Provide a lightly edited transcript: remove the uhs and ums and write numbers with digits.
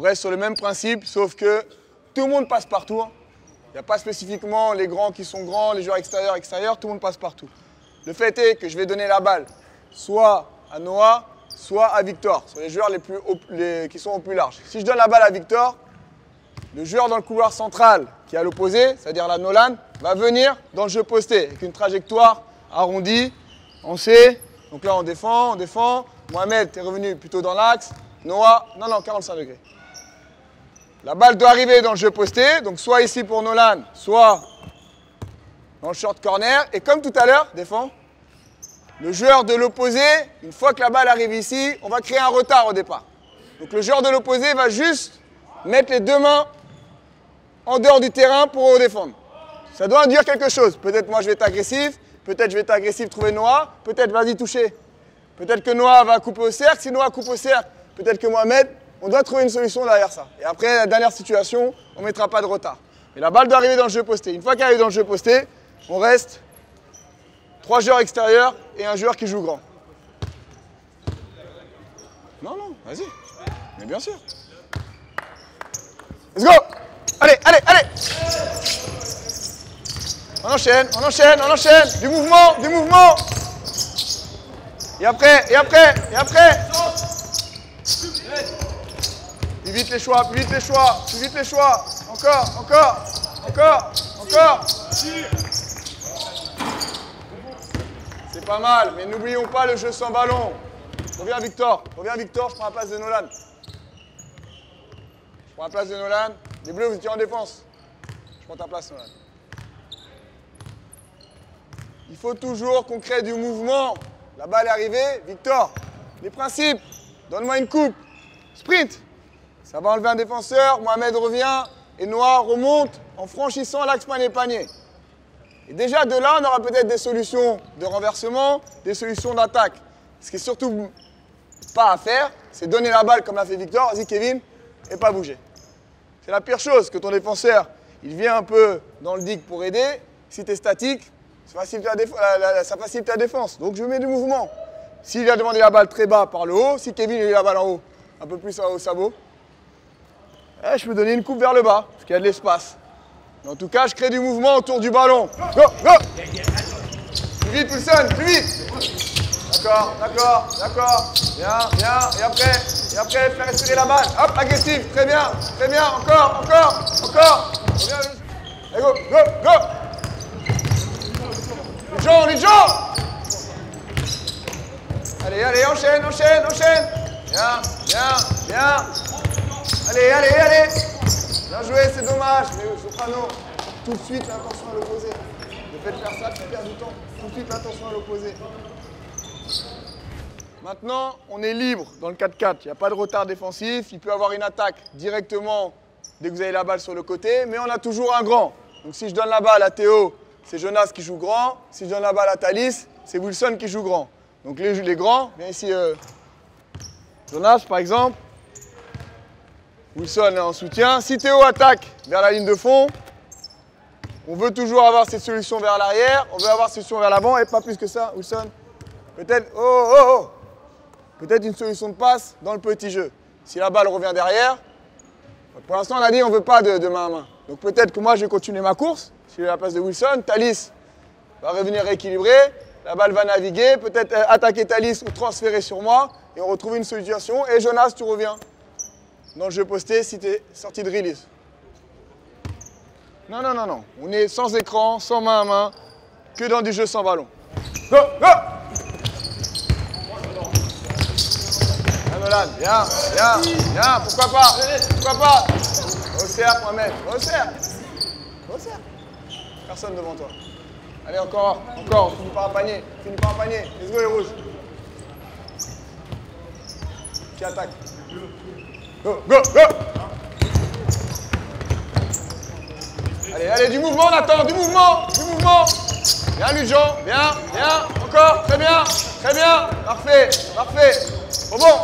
reste sur le même principe, sauf que tout le monde passe partout. Il n'y a pas spécifiquement les grands qui sont grands, les joueurs extérieurs, tout le monde passe partout. Le fait est que je vais donner la balle soit à Noah, soit à Victor, sur les joueurs qui sont au plus large. Si je donne la balle à Victor, le joueur dans le couloir central qui est à l'opposé, c'est-à-dire la Nolan, va venir dans le jeu posté avec une trajectoire arrondie. On sait, donc là on défend. Mohamed, tu es revenu plutôt dans l'axe. Noah, non, 45 degrés. La balle doit arriver dans le jeu posté, donc soit ici pour Nolan, soit dans le short corner. Et comme tout à l'heure, défend. Le joueur de l'opposé, une fois que la balle arrive ici, on va créer un retard au départ. Donc le joueur de l'opposé va juste mettre les deux mains en dehors du terrain pour défendre. Ça doit induire quelque chose. Peut-être moi je vais être agressif, peut-être je vais être agressif, trouver Noah, peut-être vas-y toucher. Peut-être que Noah va couper au cercle, si Noah coupe au cercle, peut-être que Mohamed, on doit trouver une solution derrière ça. Et après, la dernière situation, on ne mettra pas de retard. Mais la balle doit arriver dans le jeu posté. Une fois qu'elle arrive dans le jeu posté, on reste 3 joueurs extérieurs et un joueur qui joue grand. Non, vas-y. Mais bien sûr. Let's go! Allez! On enchaîne. Du mouvement! Et après. Plus vite les choix. Encore. C'est pas mal, mais n'oublions pas le jeu sans ballon. Reviens Victor, je prends la place de Nolan. Les bleus, vous étiez en défense. Je prends ta place, Nolan. Il faut toujours qu'on crée du mouvement. La balle est arrivée, Victor. Les principes, donne-moi une coupe. Sprint. Ça va enlever un défenseur, Mohamed revient et Noah remonte en franchissant l'axe panier-panier. Et déjà de là, on aura peut-être des solutions de renversement, des solutions d'attaque. Ce qui est surtout pas à faire, c'est donner la balle comme l'a fait Victor, vas-y Kevin, et pas bouger. C'est la pire chose, que ton défenseur, il vient un peu dans le dig pour aider. Si tu es statique, ça facilite ta défense. Donc je mets du mouvement. S'il a demandé la balle très bas par le haut, si Kevin a eu la balle en haut, un peu plus au sabot, je peux donner une coupe vers le bas, parce qu'il y a de l'espace. En tout cas, je crée du mouvement autour du ballon. Go! Plus vite, Wilson, plus vite! D'accord. Bien. Et après, faire respirer la balle. Hop, agressif, très bien. Encore. Allez, go! Les gens! Allez, enchaîne. Bien. Allez. Bien joué, c'est dommage. Mais Soprano, tout de suite l'intention à l'opposé. Le fait de faire ça, tu perds du temps. Tout de suite l'intention à l'opposé. Maintenant, on est libre dans le 4-4. Il n'y a pas de retard défensif. Il peut y avoir une attaque directement dès que vous avez la balle sur le côté. Mais on a toujours un grand. Donc si je donne la balle à Théo, c'est Jonas qui joue grand. Si je donne la balle à Thalys, c'est Wilson qui joue grand. Donc les grands, viens ici Jonas par exemple. Wilson est en soutien. Si Théo attaque vers la ligne de fond, on veut toujours avoir cette solution vers l'arrière, on veut avoir cette solution vers l'avant et pas plus que ça, Wilson. Peut-être, peut-être une solution de passe dans le petit jeu. Si la balle revient derrière, pour l'instant on a dit on ne veut pas de main à main. Donc peut-être que moi je vais continuer ma course, si j'ai la place de Wilson, Thalys va revenir rééquilibrer, la balle va naviguer, peut-être attaquer Thalys ou transférer sur moi et on retrouve une solution et Jonas tu reviens dans le jeu posté si tu es sorti de release. Non. On est sans écran, sans main à main, que dans du jeu sans ballon. Go! Nolan, bien, pourquoi pas? Au cercle, Mohamed, au cercle. Personne devant toi. Allez, encore, finis par un panier. Let's go les rouges. Qui attaque? Go! Allez, du mouvement, Nathan, du mouvement. Bien, Lujan, bien, encore, très bien, parfait. Bon.